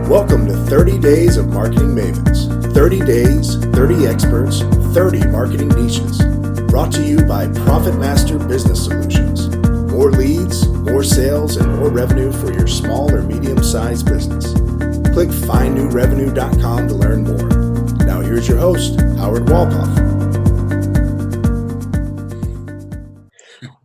Welcome to 30 Days of Marketing Mavens. 30 days, 30 experts, 30 marketing niches. Brought to you by Profit Master Business Solutions. More leads, more sales, and more revenue for your small or medium-sized business. Click findnewrevenue.com to learn more. Now here's your host, Howard Walpoff.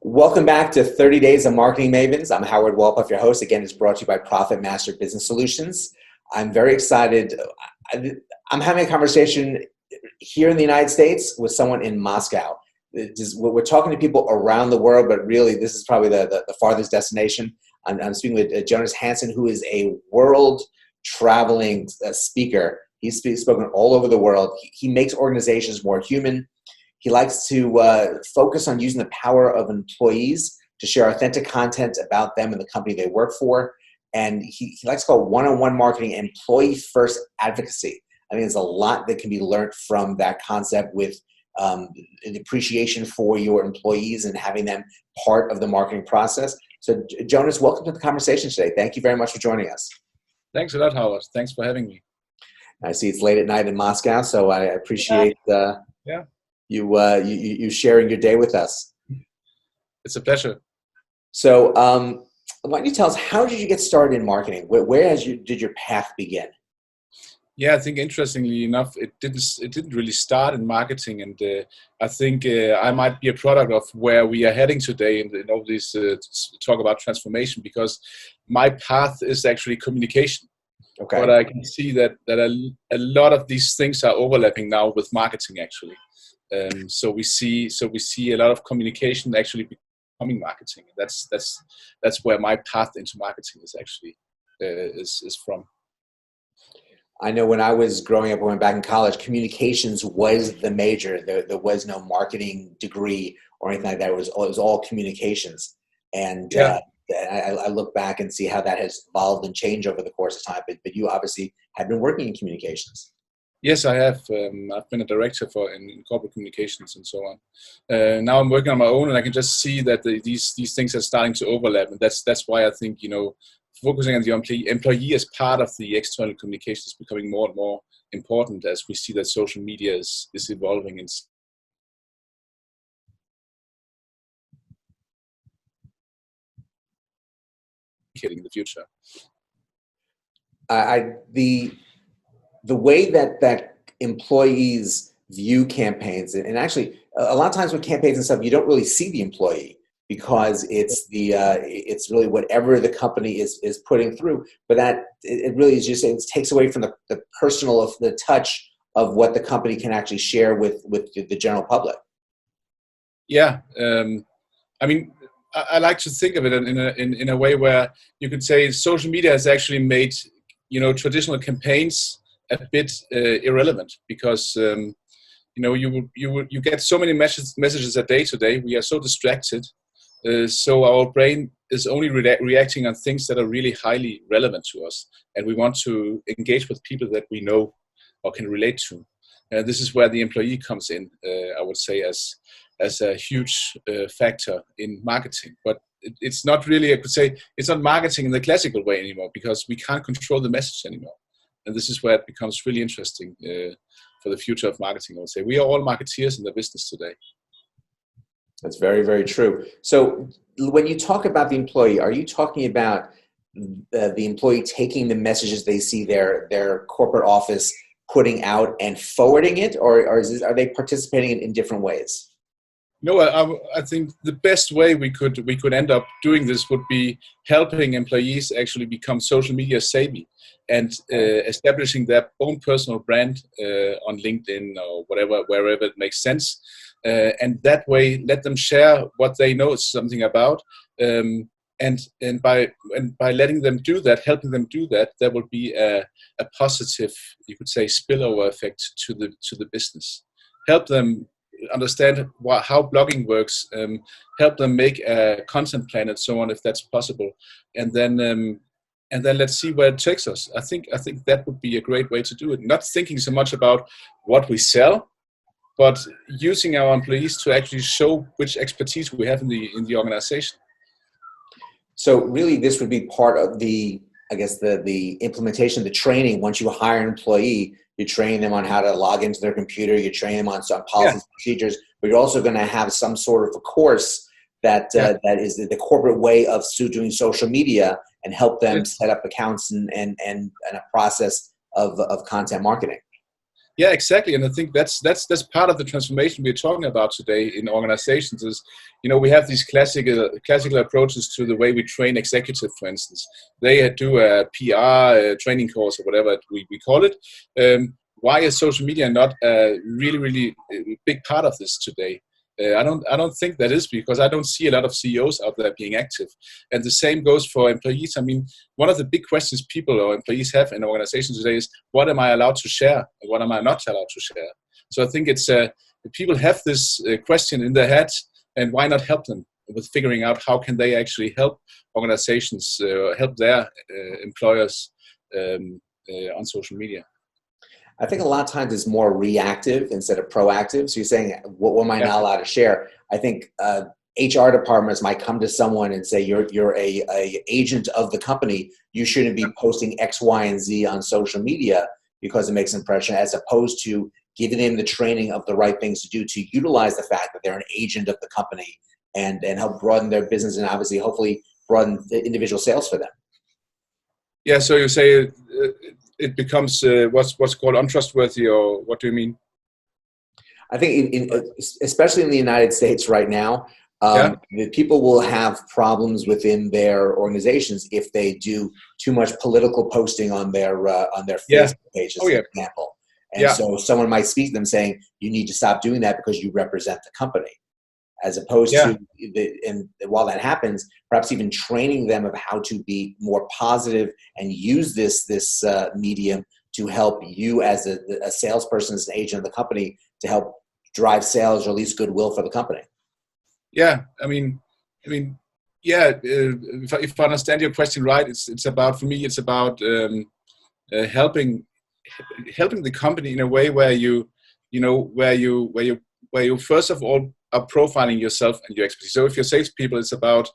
Welcome back to 30 Days of Marketing Mavens. I'm Howard Walpoff, your host. Again, it's brought to you by Profit Master Business Solutions. I'm very excited. I'm having a conversation here in the United States with someone in Moscow. We're talking to people around the world, but really this is probably the farthest destination. I'm speaking with Jonas Hansen, who is a world traveling speaker. He's spoken all over the world. He makes organizations more human. He likes to focus on using the power of employees to share authentic content about them and the company they work for. And he likes to call one-on-one marketing employee-first advocacy. I mean, there's a lot that can be learned from that concept with an appreciation for your employees and having them part of the marketing process. So, Jonas, welcome to the conversation today. Thank you very much for joining us. Thanks a lot, Howard. Thanks for having me. I see it's late at night in Moscow, so I appreciate you sharing your day with us. It's a pleasure. So why don't you tell us, how did you get started in marketing? Where did your path begin? Yeah, I think interestingly enough, it didn't really start in marketing, and I think I might be a product of where we are heading today in all this talk about transformation, because my path is actually communication. Okay. But I can see that a lot of these things are overlapping now with marketing actually. So we see a lot of communication actually becoming marketing. That's where my path into marketing is actually is from. I know when I was growing up, when back in college, communications was the major. There was no marketing degree or anything like that. It was all communications. And I look back and see how that has evolved and changed over the course of time. But you obviously have been working in communications. Yes, I have. I've been a director in corporate communications and so on. Now I'm working on my own, and I can just see that these things are starting to overlap, and that's why I think focusing on the employee as part of the external communication is becoming more and more important as we see that social media is evolving in the future. The way that employees view campaigns, and actually a lot of times with campaigns and stuff, you don't really see the employee because it's really whatever the company is putting through. But that it really is just, it takes away from the personal of the touch of what the company can actually share with the general public. Yeah, I mean, I like to think of it in a way where you could say social media has actually made traditional campaigns a bit irrelevant, because you get so many messages a day today. We are so distracted, so our brain is only reacting on things that are really highly relevant to us, and we want to engage with people that we know or can relate to. This is where the employee comes in, I would say, as a huge factor in marketing. But it's not really, I could say, it's not marketing in the classical way anymore, because we can't control the message anymore. And this is where it becomes really interesting for the future of marketing, I would say. We are all marketeers in the business today. That's very, very true. So when you talk about the employee, are you talking about the employee taking the messages they see their corporate office putting out and forwarding it, or are they participating in different ways? No, I think the best way we could end up doing this would be helping employees actually become social media savvy and establishing their own personal brand on LinkedIn or wherever it makes sense. And that way, let them share what they know something about. And by letting them do that, helping them do that, there will be a positive, you could say, spillover effect to the business. Help them understand how blogging works, help them make a content plan and so on, if that's possible, and then let's see where it takes us. I think that would be a great way to do it. Not thinking so much about what we sell, but using our employees to actually show which expertise we have in the organization. So really, this would be part of the I guess the implementation, the training. Once you hire an employee, you train them on how to log into their computer. You train them on some Yeah, policies, procedures. But you're also going to have some sort of a course that yeah, that is the corporate way of doing social media, and help yeah. them set up accounts and a process of content marketing. Yeah, exactly. And I think that's part of the transformation we're talking about today in organizations is, we have these classical approaches to the way we train executive, for instance. They do a PR training course or whatever we call it. Why is social media not a really, really big part of this today? I don't think that is, because I don't see a lot of CEOs out there being active. And the same goes for employees. I mean, one of the big questions people or employees have in organizations today is, what am I allowed to share and what am I not allowed to share? So I think it's people have this question in their head, and why not help them with figuring out how can they actually help organizations, help their employers on social media. I think a lot of times it's more reactive instead of proactive. So you're saying, what am I Yeah, not allowed to share? I think HR departments might come to someone and say, you're a agent of the company. You shouldn't be posting X, Y, and Z on social media because it makes impression, as opposed to giving them the training of the right things to do to utilize the fact that they're an agent of the company, and help broaden their business, and obviously, hopefully, broaden the individual sales for them. yeah. So you say it becomes what's called untrustworthy, or what do you mean? I think, especially in the United States right now, Yeah, the people will have problems within their organizations if they do too much political posting on their yeah. Facebook pages, Oh for yeah, example. And yeah, so someone might speak to them saying, "You need to stop doing that because you represent the company," as opposed yeah. to and while that happens, perhaps even training them of how to be more positive and use this medium to help you as a salesperson, as an agent of the company, to help drive sales or at least goodwill for the company. Yeah, I mean, yeah. If I understand your question right, it's about, for me, it's about helping the company in a way where you first of all are profiling yourself and your expertise. So if you're salespeople, it's about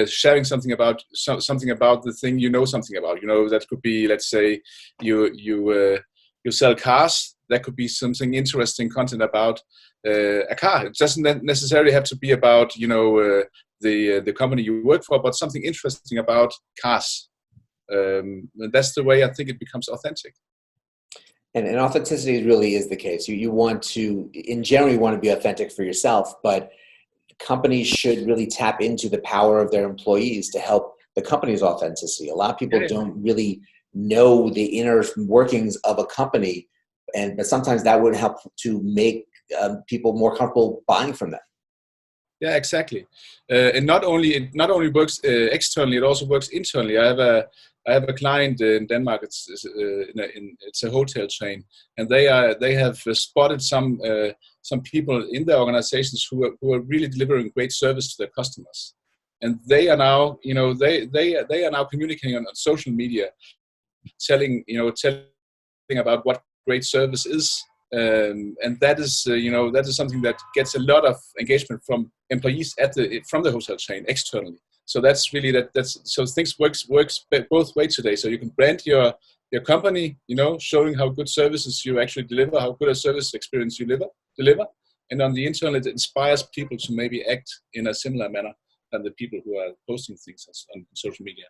sharing something about something about the thing something about. That could be, let's say, you sell cars. That could be something interesting content about a car. It doesn't necessarily have to be about the company you work for, but something interesting about cars. And that's the way I think it becomes authentic. And authenticity really is the case. You want to, in general, you want to be authentic for yourself, but companies should really tap into the power of their employees to help the company's authenticity. A lot of people Yeah, don't really know the inner workings of a company, but sometimes that would help to make people more comfortable buying from them. yeah, exactly. And it not only works externally, it also works internally. I have a client in Denmark. It's a hotel chain, and they have spotted some people in their organizations who are really delivering great service to their customers, and they are now they are now communicating on social media, telling about what great service is. And that is something that gets a lot of engagement from employees from the hotel chain externally. So that's really that's so things works both ways today. So you can brand your company, showing how good services you actually deliver, how good a service experience you deliver, and on the internal, it inspires people to maybe act in a similar manner than the people who are posting things on social media.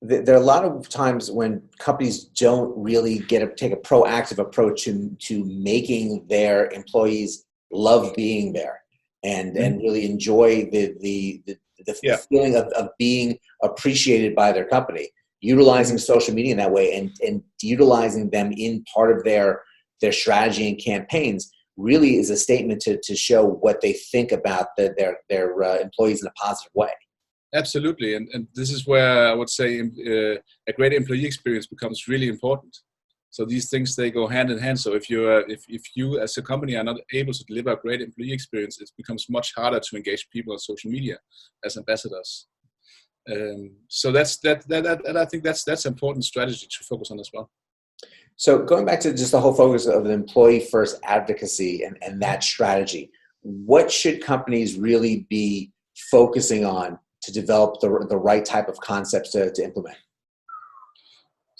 There are a lot of times when companies don't really take a proactive approach to making their employees love being there, and really enjoy the Yeah. feeling of being appreciated by their company, utilizing social media in that way, and utilizing them in part of their strategy and campaigns really is a statement to show what they think about their employees in a positive way. Absolutely, and this is where I would say a great employee experience becomes really important. So these things, they go hand in hand. So if you as a company are not able to deliver a great employee experience, it becomes much harder to engage people on social media as ambassadors. So I think that's an important strategy to focus on as well. So going back to just the whole focus of an employee first advocacy and that strategy, what should companies really be focusing on to develop the right type of concepts to implement?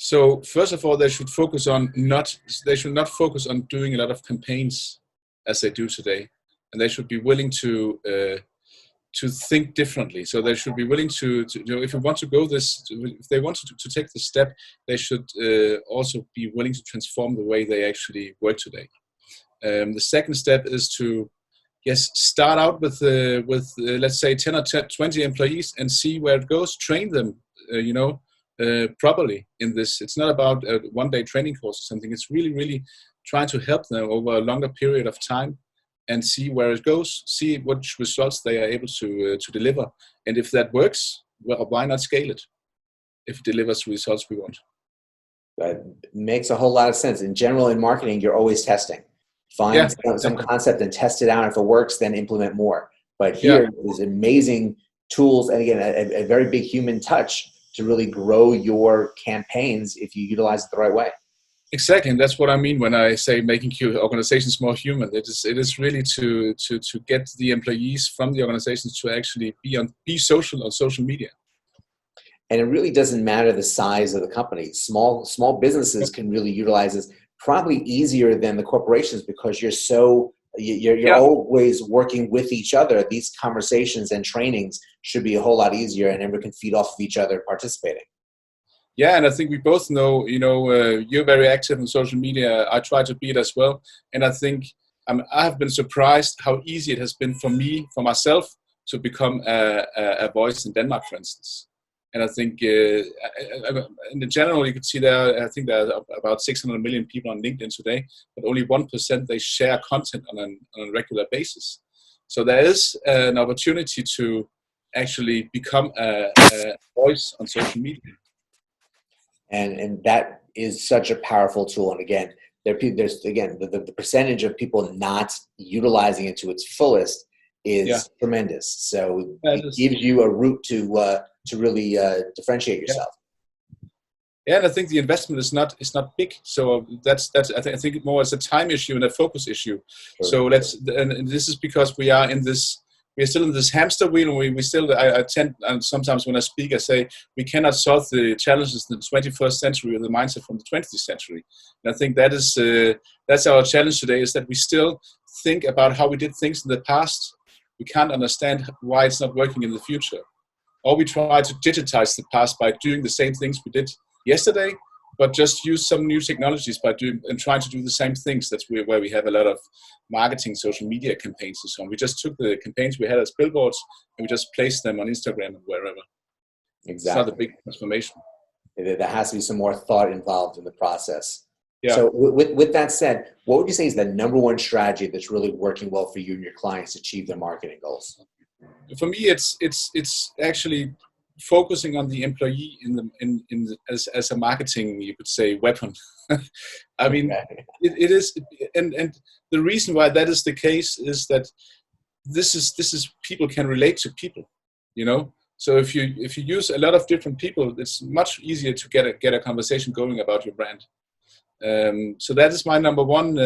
So first of all, they should not focus on doing a lot of campaigns as they do today, and they should be willing to think differently. So they should be willing to if you want to go this, if they want to take the step, they should also be willing to transform the way they actually work today. The second step is to start out with let's say 10 or 20 employees and see where it goes. Train them, properly in this. It's not about a one-day training course or something. It's really trying to help them over a longer period of time and see where it goes, see what results they are able to deliver. And if that works, well, why not scale it if it delivers the results we want? That makes a whole lot of sense. In general, in marketing, you're always testing. Find some concept and test it out. If it works, then implement more. But here, there's amazing tools, and again, a very big human touch to really grow your campaigns if you utilize it the right way. Exactly, and that's what I mean when I say making organizations more human. It is really to get the employees from the organizations to actually be social on social media. And it really doesn't matter the size of the company. Small businesses can really utilize this probably easier than the corporations, because you're always working with each other. These conversations and trainings should be a whole lot easier, and everyone can feed off of each other participating. Yeah, and I think we both know, you're very active on social media. I try to be it as well. And I think I have been surprised how easy it has been for myself, to become a voice in Denmark, for instance. And I think in general, you could see I think there are about 600 million people on LinkedIn today, but only 1% they share content on a regular basis. So there is an opportunity to actually become a voice on social media. And that is such a powerful tool. And again, there's the percentage of people not utilizing it to its fullest is tremendous. So it gives you a route to really differentiate yourself. Yeah, and I think the investment is not big. So that's I think more as a time issue and a focus issue. Sure. So and this is because we are still in this hamster wheel, and we still, I tend, and sometimes when I speak, I say we cannot solve the challenges in the 21st century with the mindset from the 20th century. And I think that's our challenge today, is that we still think about how we did things in the past. We can't understand why it's not working in the future. Or we try to digitize the past by doing the same things we did yesterday, but just use some new technologies by doing and trying to do the same things. That's where we have a lot of marketing, social media campaigns and so on. We just took the campaigns we had as billboards and we just placed them on Instagram and wherever. Exactly. It's not a big transformation. There has to be some more thought involved in the process. Yeah. So with that said, what would you say is the number one strategy that's really working well for you and your clients to achieve their marketing goals? For me, it's actually focusing on the employee as a marketing, you could say, weapon. I mean, it is, and the reason why that is the case is that this is people can relate to people, So if you use a lot of different people, it's much easier to get a conversation going about your brand. So that is my number one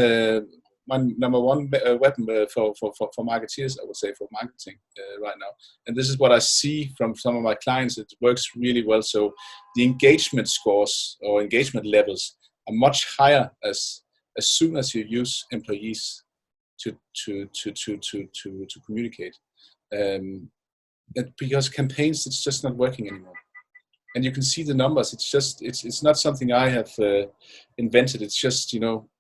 weapon for marketeers, I would say, for marketing right now. And this is what I see from some of my clients. It works really well. So the engagement scores or engagement levels are much higher as soon as you use employees to communicate. Because campaigns, it's just not working anymore. And you can see the numbers. It's not something I have invented. It's just,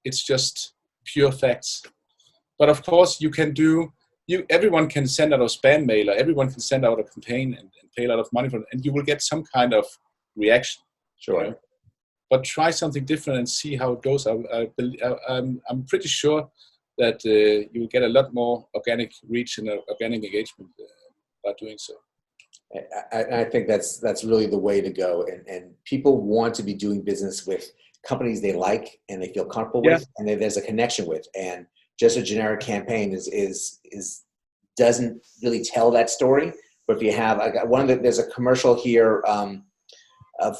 it's just pure facts. But of course, everyone can send out a spam mail, or everyone can send out a campaign and pay a lot of money for it, and you will get some kind of reaction. Sure. But try something different and see how it goes. I'm pretty sure that you will get a lot more organic reach and organic engagement by doing so. I think that's really the way to go. And people want to be doing business with companies they like and they feel comfortable with, and there's a connection with. And just a generic campaign doesn't really tell that story. But if you have there's a commercial here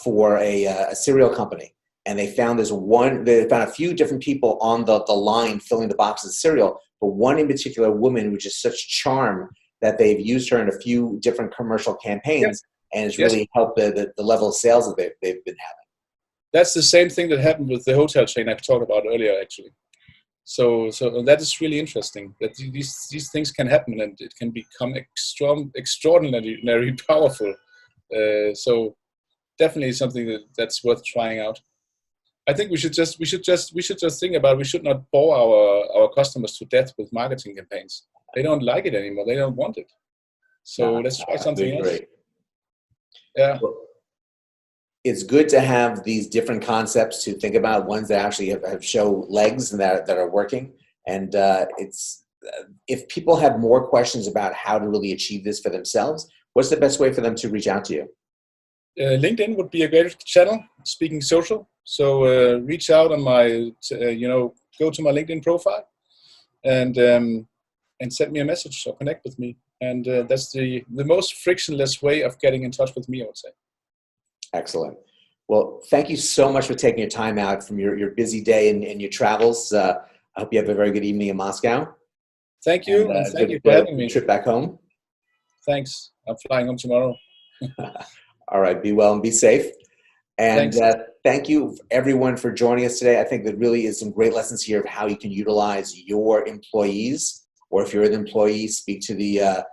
for a cereal company, and they found a few different people on the line filling the boxes of cereal, but one in particular woman with just such charm that they've used her in a few different commercial campaigns, and it's really helped the level of sales that they've been having. That's the same thing that happened with the hotel chain I talked about earlier, actually. So that is really interesting that these things can happen and it can become extraordinarily powerful. So definitely something that's worth trying out. I think we should just think about, we should not bore our customers to death with marketing campaigns. They don't like it anymore. They don't want it. So let's try something else. Yeah. Well, it's good to have these different concepts to think about, ones that actually have show legs and that are working. And if people have more questions about how to really achieve this for themselves, what's the best way for them to reach out to you? LinkedIn would be a great channel, speaking social. So reach out on my, go to my LinkedIn profile and send me a message or connect with me. And that's the most frictionless way of getting in touch with me, I would say. Excellent. Well, thank you so much for taking your time out from your busy day and your travels. I hope you have a very good evening in Moscow. Thank you. And thank you for having me. Trip back home. Thanks. I'm flying home tomorrow. All right. Be well and be safe. And thank you, everyone, for joining us today. I think there really is some great lessons here of how you can utilize your employees, or if you're an employee, speak to the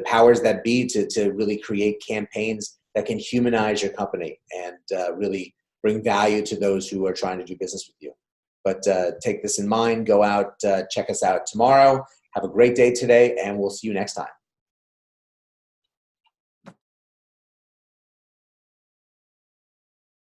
powers that be to really create campaigns that can humanize your company and really bring value to those who are trying to do business with you. But take this in mind. Go out, check us out tomorrow. Have a great day today, and we'll see you next time.